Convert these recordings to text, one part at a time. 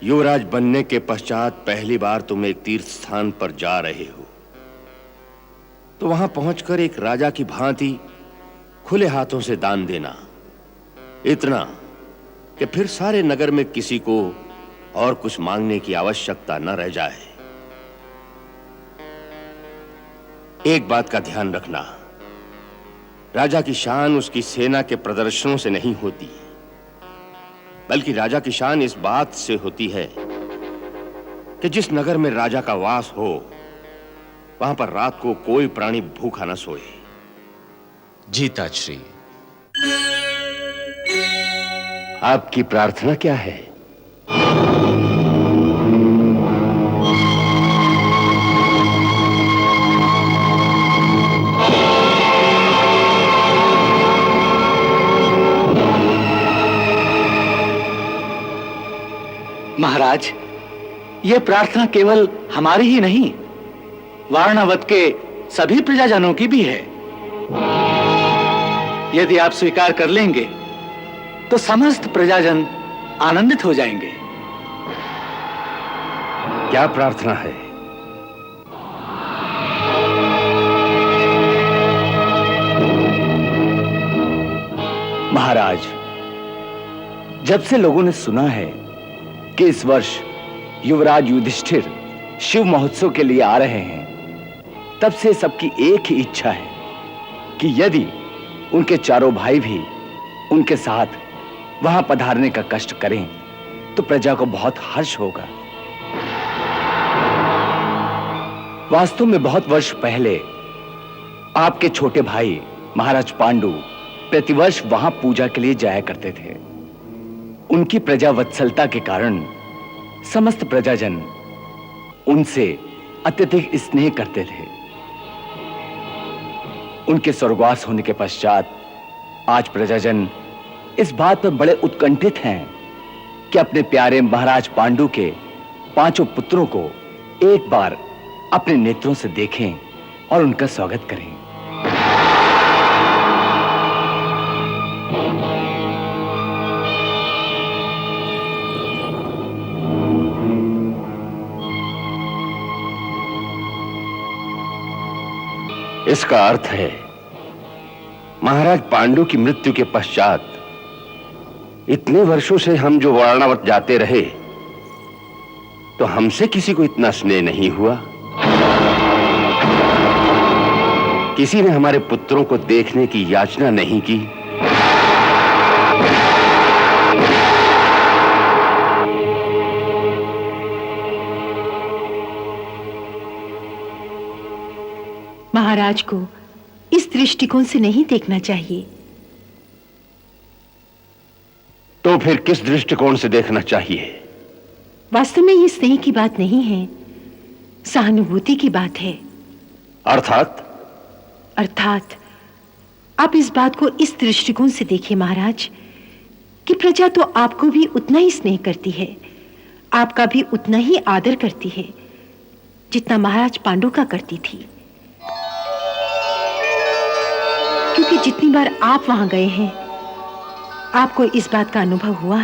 युवराज बनने के पश्चात पहली बार तुम एक तीर्थ स्थान पर जा रहे हो, तो वहां पहुंचकर एक राजा की भांति खुले हाथों से दान देना, इतना कि फिर सारे नगर में किसी को और कुछ मांगने की आवश्यकता न रह जाए। एक बात का ध्यान रखना, राजा की शान उसकी सेना के प्रदर्शनों से नहीं होती, बल्कि राजा की शान इस बात से होती है कि जिस नगर में राजा का वास हो, वहां पर रात को कोई प्राणी भूखा न सोए। जी ताजश्री। आपकी प्रार्थना क्या है? महाराज, यह प्रार्थना केवल हमारी ही नहीं, वारणावत के सभी प्रजाजनों की भी है। यदि आप स्वीकार कर लेंगे तो समस्त प्रजाजन आनंदित हो जाएंगे। क्या प्रार्थना है? महाराज, जब से लोगों ने सुना है कि इस वर्ष युवराज युधिष्ठिर शिव महोत्सव के लिए आ रहे हैं, तब से सबकी एक ही इच्छा है कि यदि उनके चारों भाई भी उनके साथ वहां पधारने का कष्ट करें तो प्रजा को बहुत हर्ष होगा। वास्तव में बहुत वर्ष पहले आपके छोटे भाई महाराज पांडु प्रतिवर्ष वहां पूजा के लिए जाया करते थे। उनकी प्रजा वत्सलता के कारण समस्त प्रजाजन उनसे अत्यधिक स्नेह करते थे। उनके स्वर्गवास होने के पश्चात आज प्रजाजन इस बात पर बड़े उत्कंठित हैं कि अपने प्यारे महाराज पांडु के पांचों पुत्रों को एक बार अपने नेत्रों से देखें और उनका स्वागत करें। इसका अर्थ है महाराज पांडु की मृत्यु के पश्चात इतने वर्षों से हम जो वारणावत जाते रहे, तो हमसे किसी को इतना स्नेह नहीं हुआ। किसी ने हमारे पुत्रों को देखने की याचना नहीं की। महाराज को इस दृष्टिकोण से नहीं देखना चाहिए। तो फिर किस दृष्टिकोण से देखना चाहिए? वास्तव में ये स्नेह की बात नहीं है, सहानुभूति की बात है। अर्थात आप इस बात को इस दृष्टिकोण से देखिए महाराज कि प्रजा तो आपको भी उतना ही स्नेह करती है, आपका भी उतना ही आदर करती है जितना महाराज पांडु का करती थी। क्योंकि जितनी बार आप वहां गए हैं, आपको इस बात का अनुभव हुआ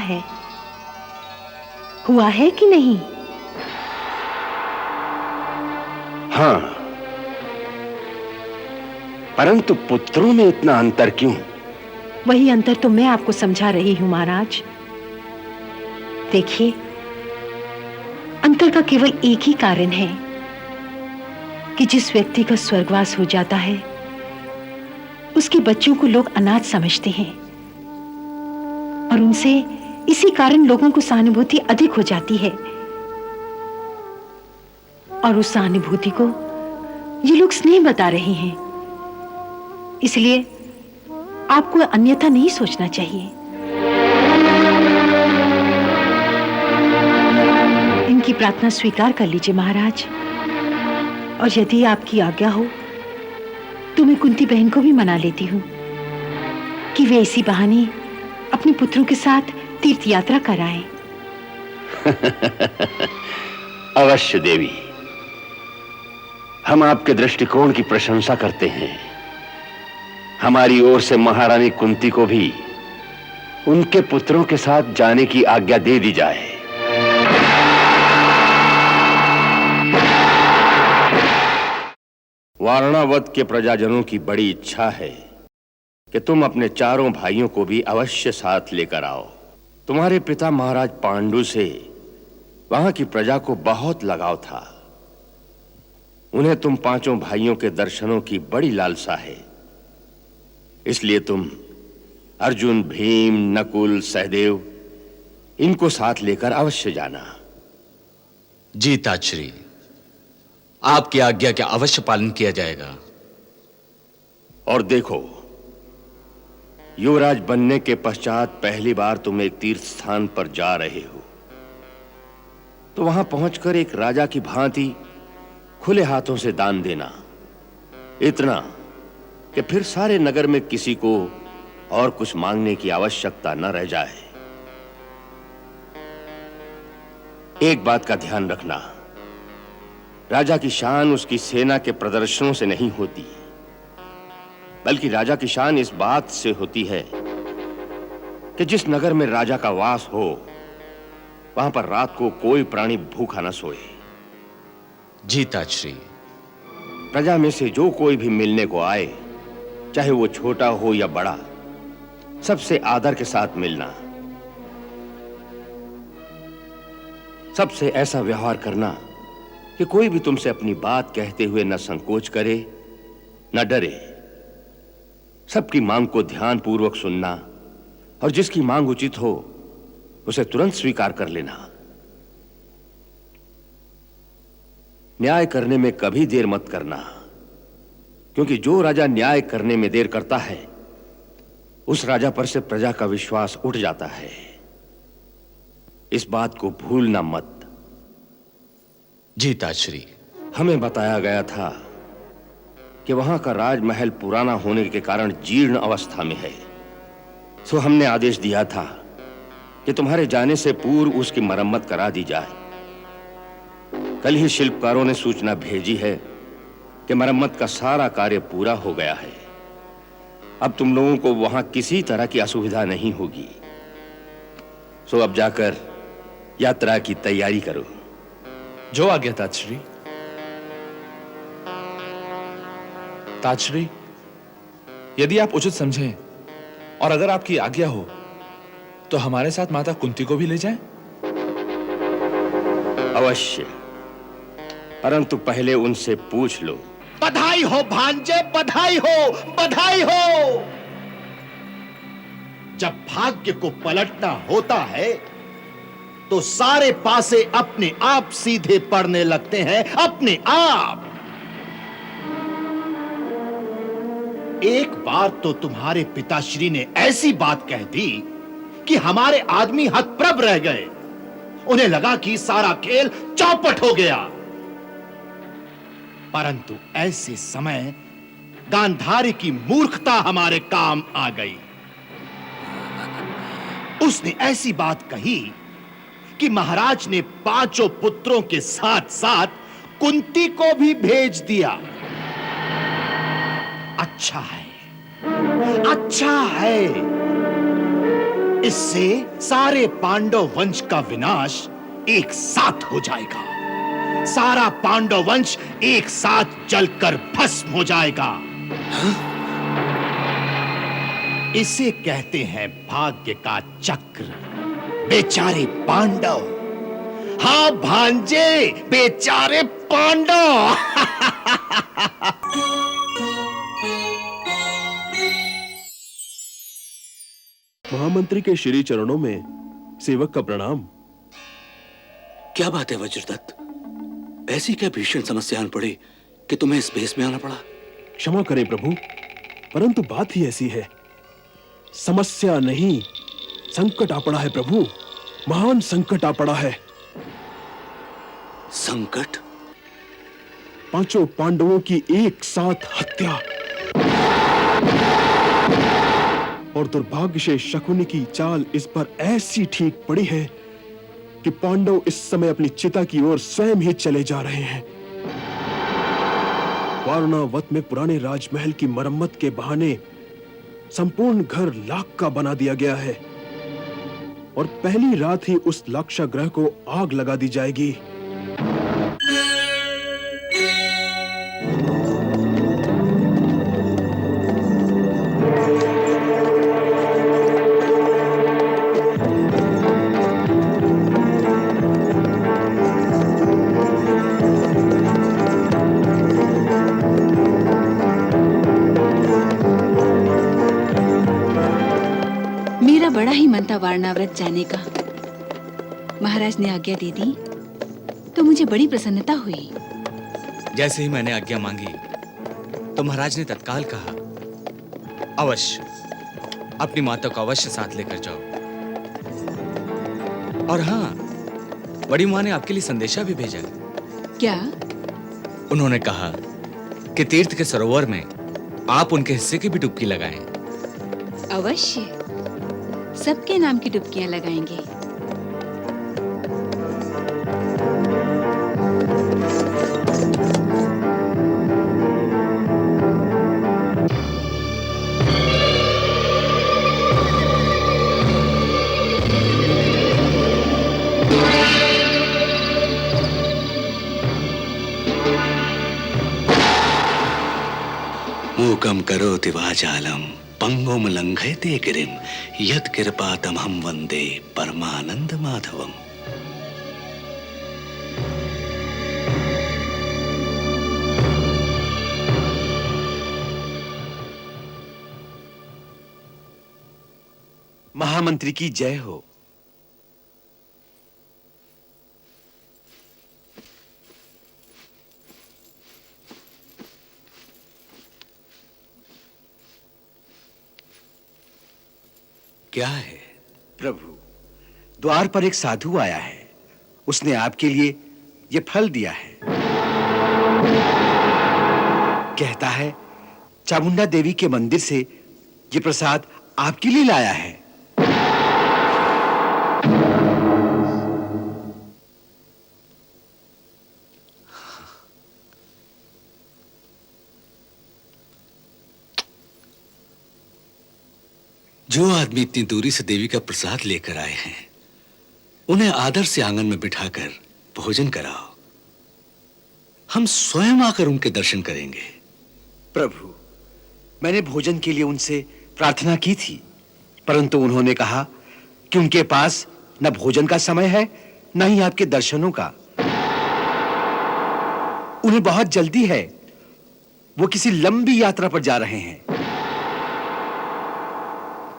है कि नहीं? हां, परंतु पुत्रों में इतना अंतर क्यों? वही अंतर तो मैं आपको समझा रही हूं महाराज। देखिए, अंतर का केवल एक ही कारण है कि जिस व्यक्ति का स्वर्गवास हो जाता है, उसके बच्चों को लोग अनाथ समझते हैं और उनसे इसी कारण लोगों को सहानुभूति अधिक हो जाती है, और उस सहानुभूति को ये लोग स्नेह बता रहे हैं। इसलिए आपको अन्यथा नहीं सोचना चाहिए। इनकी प्रार्थना स्वीकार कर लीजिए महाराज, और यदि आपकी आज्ञा हो तो मैं कुंती बहन को भी मना लेती हूँ कि वे इसी बहाने अपने पुत्रों के साथ तीर्थ यात्रा कराएं। अवश्य देवी, हम आपके दृष्टिकोण की प्रशंसा करते हैं। हमारी ओर से महारानी कुंती को भी उनके पुत्रों के साथ जाने की आज्ञा दे दी जाए। वारणावत के प्रजाजनों की बड़ी इच्छा है कि तुम अपने चारों भाइयों को भी अवश्य साथ लेकर आओ। तुम्हारे पिता महाराज पांडु से वहां की प्रजा को बहुत लगाव था। उन्हें तुम पांचों भाइयों के दर्शनों की बड़ी लालसा है। इसलिए तुम अर्जुन, भीम, नकुल, सहदेव इनको साथ लेकर अवश्य जाना। जी ताजश्री, आपकी आज्ञा का अवश्य पालन किया जाएगा। और देखो, युवराज बनने के पश्चात पहली बार तुम एक तीर्थ स्थान पर जा रहे हो, तो वहां पहुंचकर एक राजा की भांति खुले हाथों से दान देना, इतना कि फिर सारे नगर में किसी को और कुछ मांगने की आवश्यकता न रह जाए। एक बात का ध्यान रखना, राजा की शान उसकी सेना के प्रदर्शनों से नहीं होती, बल्कि राजा की शान इस बात से होती है कि जिस नगर में राजा का वास हो, वहां पर रात को कोई प्राणी भूखा न सोए। जी ताजश्री। प्रजा में से जो कोई भी मिलने को आए, चाहे वो छोटा हो या बड़ा, सबसे आदर के साथ मिलना, सबसे ऐसा व्यवहार करना कि कोई भी तुमसे अपनी बात कहते हुए न संकोच करे न डरे। सबकी मांग को ध्यानपूर्वक सुनना और जिसकी मांग उचित हो उसे तुरंत स्वीकार कर लेना। न्याय करने में कभी देर मत करना, क्योंकि जो राजा न्याय करने में देर करता है उस राजा पर से प्रजा का विश्वास उठ जाता है। इस बात को भूलना मत। जी ताजश्री। हमें बताया गया था कि वहां का राजमहल पुराना होने के कारण जीर्ण अवस्था में है, सो हमने आदेश दिया था कि तुम्हारे जाने से पूर्व उसकी मरम्मत करा दी जाए। कल ही शिल्पकारों ने सूचना भेजी है कि मरम्मत का सारा कार्य पूरा हो गया है। अब तुम लोगों को वहां किसी तरह की असुविधा नहीं होगी। सो अब जाकर यात्रा की तैयारी करो। जो आज्ञा ताजश्री। ताजश्री, यदि आप उचित समझें और अगर आपकी आज्ञा हो तो हमारे साथ माता कुंती को भी ले जाएं? अवश्य, परंतु पहले उनसे पूछ लो। बधाई हो भांजे, बधाई हो, बधाई हो। जब भाग्य को पलटना होता है तो सारे पासे अपने आप सीधे पड़ने लगते हैं, अपने आप। एक बार तो तुम्हारे पिताश्री ने ऐसी बात कह दी कि हमारे आदमी हतप्रभ रह गए। उन्हें लगा कि सारा खेल चौपट हो गया। परंतु ऐसे समय गांधारी की मूर्खता हमारे काम आ गई। उसने ऐसी बात कही कि महाराज ने पांचों पुत्रों के साथ साथ कुंती को भी भेज दिया। अच्छा है, अच्छा है। इससे सारे पांडव वंश का विनाश एक साथ हो जाएगा। सारा पांडव वंश एक साथ जलकर भस्म हो जाएगा। इसे कहते हैं भाग्य का चक्र। बेचारे पांडव। हाँ भांजे, बेचारे पांडव। महामंत्री के श्री चरणों में सेवक का प्रणाम। क्या बात है वज्रदत्त, ऐसी क्या भीषण समस्या आन पड़ी कि तुम्हें इस भेष में आना पड़ा? क्षमा करें प्रभु, परंतु बात ही ऐसी है। समस्या नहीं, संकट आ पड़ा है प्रभु, महान संकट आ पड़ा है। संकट? पांचों पांडवों की एक साथ हत्या, और दुर्भाग्य से शकुनी की चाल इस पर ऐसी ठीक पड़ी है कि पांडव इस समय अपनी चिता की ओर स्वयं ही चले जा रहे हैं। वारणावत में पुराने राजमहल की मरम्मत के बहाने संपूर्ण घर लाख का बना दिया गया है और पहली रात ही उस लाक्षागृह को आग लगा दी जाएगी। वारणावत जाने का महाराज ने आज्ञा दे दी तो मुझे बड़ी प्रसन्नता हुई। जैसे ही मैंने आज्ञा मांगी तो महाराज ने तत्काल कहा, अवश्य अपनी माता को अवश्य साथ लेकर जाओ। और हाँ, बड़ी मां ने आपके लिए संदेशा भी भेजा। क्या? उन्होंने कहा कि तीर्थ के सरोवर में आप उनके हिस्से की भी डुबकी लगाएं। अवश्य, सबके नाम की डुबकियां लगाएंगे। मूकं करोति वाचालं पंगुं लंघयते गिरिं यत्कृपातमहं वन्दे परमानंद माधवम्। महामंत्री की जय हो। क्या है? प्रभु, द्वार पर एक साधु आया है। उसने आपके लिए ये फल दिया है। कहता है चामुंडा देवी के मंदिर से ये प्रसाद आपके लिए लाया है। जो आदमी इतनी दूरी से देवी का प्रसाद लेकर आए हैं, उन्हें आदर से आंगन में बिठाकर भोजन कराओ। हम स्वयं आकर उनके दर्शन करेंगे। प्रभु, मैंने भोजन के लिए उनसे प्रार्थना की थी, परंतु उन्होंने कहा कि उनके पास न भोजन का समय है, न ही आपके दर्शनों का। उन्हें बहुत जल्दी है। वो किसी लंबी यात्रा पर जा रहे हैं।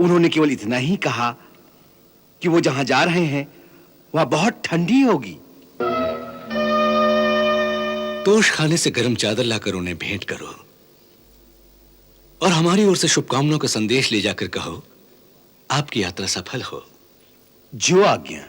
उन्होंने केवल इतना ही कहा कि वो जहां जा रहे हैं वहां बहुत ठंडी होगी। तोश खाने से गर्म चादर लाकर उन्हें भेंट करो और हमारी ओर से शुभकामनाओं का संदेश ले जाकर कहो, आपकी यात्रा सफल हो। जो आज्ञा।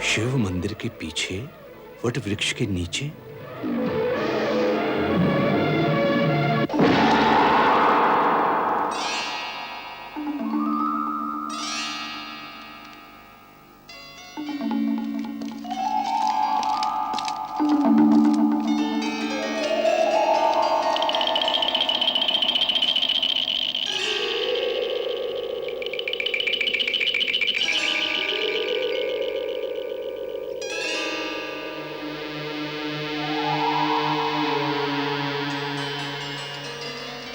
शिव मंदिर के पीछे वट वृक्ष के नीचे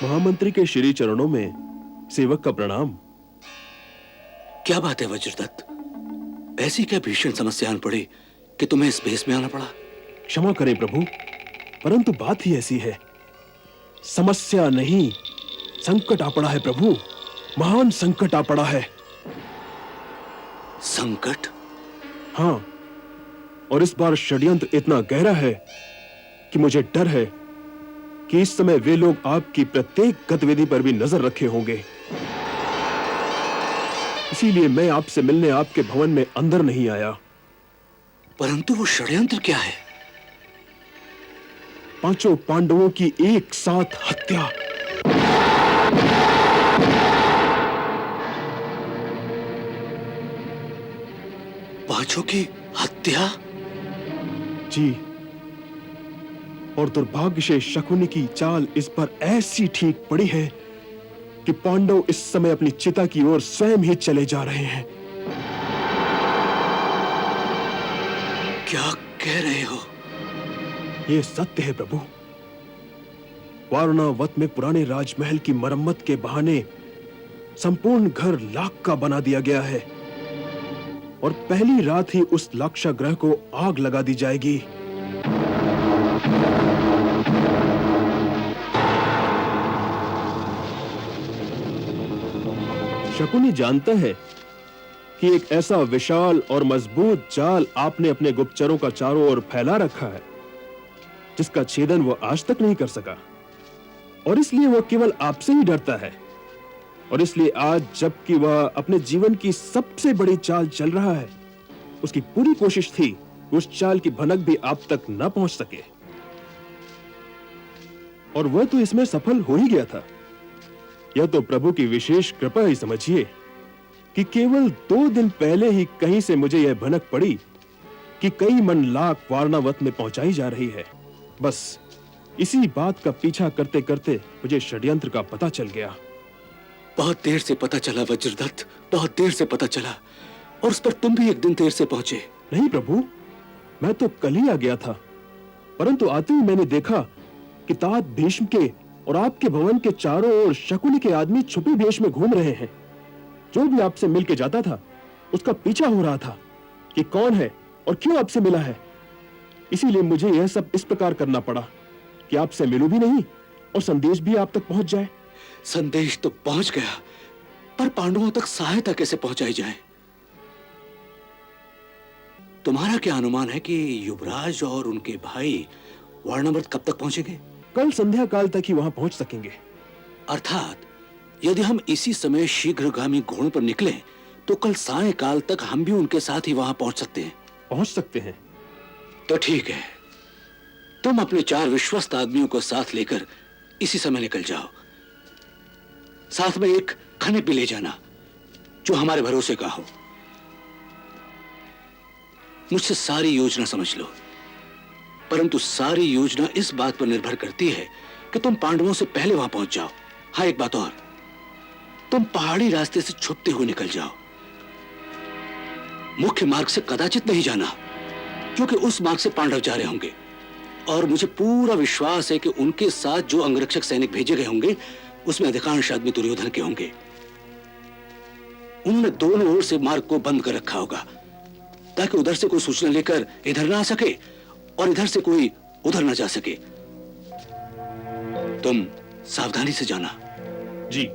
महामंत्री के श्री चरणों में सेवक का प्रणाम। क्या बात है वज्रदत्त? ऐसी क्या भीषण समस्या आन पड़ी कि तुम्हें इस भेष में आना पड़ा? क्षमा करें प्रभु, परंतु बात ही ऐसी है। समस्या नहीं, संकट आ पड़ा है प्रभु। महान संकट आ पड़ा है। संकट? हाँ, और इस बार षड्यंत्र इतना गहरा है कि मुझे डर है कि इस समय वे लोग आपकी प्रत्येक गतिविधि पर भी नजर रखे होंगे। इसीलिए मैं आपसे मिलने आपके भवन में अंदर नहीं आया। परंतु वो षड्यंत्र क्या है? पांचों पांडवों की एक साथ हत्या। पांचों की हत्या? जी, और दुर्भाग्य से शकुनी की चाल इस पर ऐसी ठीक पड़ी है कि पांडव इस समय अपनी चिता की ओर स्वयं ही चले जा रहे हैं। क्या कह रहे हो? यह सत्य है प्रभु। वारणावत में पुराने राजमहल की मरम्मत के बहाने संपूर्ण घर लाख का बना दिया गया है और पहली रात ही उस लाक्षागृह को आग लगा दी जाएगी। शकुनी जानता है कि एक ऐसा विशाल और मजबूत जाल आपने अपने गुप्तचरों का चारों ओर फैला रखा है जिसका छेदन वो आज तक नहीं कर सका, और इसलिए वह केवल आपसे ही डरता है। और इसलिए आज जबकि वह अपने जीवन की सबसे बड़ी चाल चल रहा है, उसकी पूरी कोशिश थी उस चाल की भनक भी आप तक न पहुंच सके, और वह तो इसमें सफल हो ही गया था। यह तो प्रभु की विशेष कृपा ही समझिए कि केवल 2 दिन पहले ही कहीं से मुझे यह भनक पड़ी कि कई मन लाख वारणावत में पहुंचाई जा रही है। बस इसी बात का पीछा करते करते मुझे षड्यंत्र का पता चल गया। बहुत देर से पता चला वज्रदत्त, बहुत देर से पता चला, और उस पर तुम भी एक दिन देर से पहुंचे। नहीं प्रभु, मैं तो कल ही आ गया था, परंतु आते ही मैंने देखा कि तात भीष्म के और आपके भवन के चारों ओर शकुनी के आदमी छुपे वेश में घूम रहे हैं। जो भी आपसे मिल के जाता था उसका पीछा हो रहा था कि कौन है और क्यों आपसे मिला है। इसीलिए मुझे यह सब इस प्रकार करना पड़ा कि आपसे मिलूं भी नहीं और संदेश भी आप तक पहुंच जाए। संदेश तो पहुंच गया, पर पांडवों तक सहायता कैसे पहुंचाई जाए? तुम्हारा क्या अनुमान है कि युवराज और उनके भाई वारणावत कब तक पहुंचेंगे? कल संध्या काल तक ही वहां पहुंच सकेंगे। अर्थात यदि हम इसी समय शीघ्रगामी घोड़ों पर निकले तो कल सायंकाल तक हम भी उनके साथ ही वहां पहुंच सकते हैं। पहुंच सकते हैं तो ठीक है, तुम अपने 4 विश्वस्त आदमियों को साथ लेकर इसी समय निकल जाओ। साथ में एक खनिक भी ले जाना जो हमारे भरोसे का हो। मुझसे सारी योजना समझ लो, परंतु सारी योजना इस बात पर निर्भर करती है कि तुम पांडवों से पहले वहां पहुंच जाओ। हाँ, एक बात और, तुम पहाड़ी रास्ते से छुपते हुए निकल जाओ। मुख्य मार्ग से कदाचित नहीं जाना, क्योंकि उस मार्ग से पांडव जा रहे होंगे, और मुझे पूरा विश्वास है कि उनके साथ जो अंगरक्षक सैनिक भेजे गए होंगे उसमें अधिकांश आदमी दुर्योधन के होंगे। उन्होंने दोनों ओर से मार्ग को बंद कर रखा होगा ताकि उधर से कोई सूचना लेकर इधर ना आ सके और इधर से कोई उधर ना जा सके। तुम सावधानी से जाना। जी।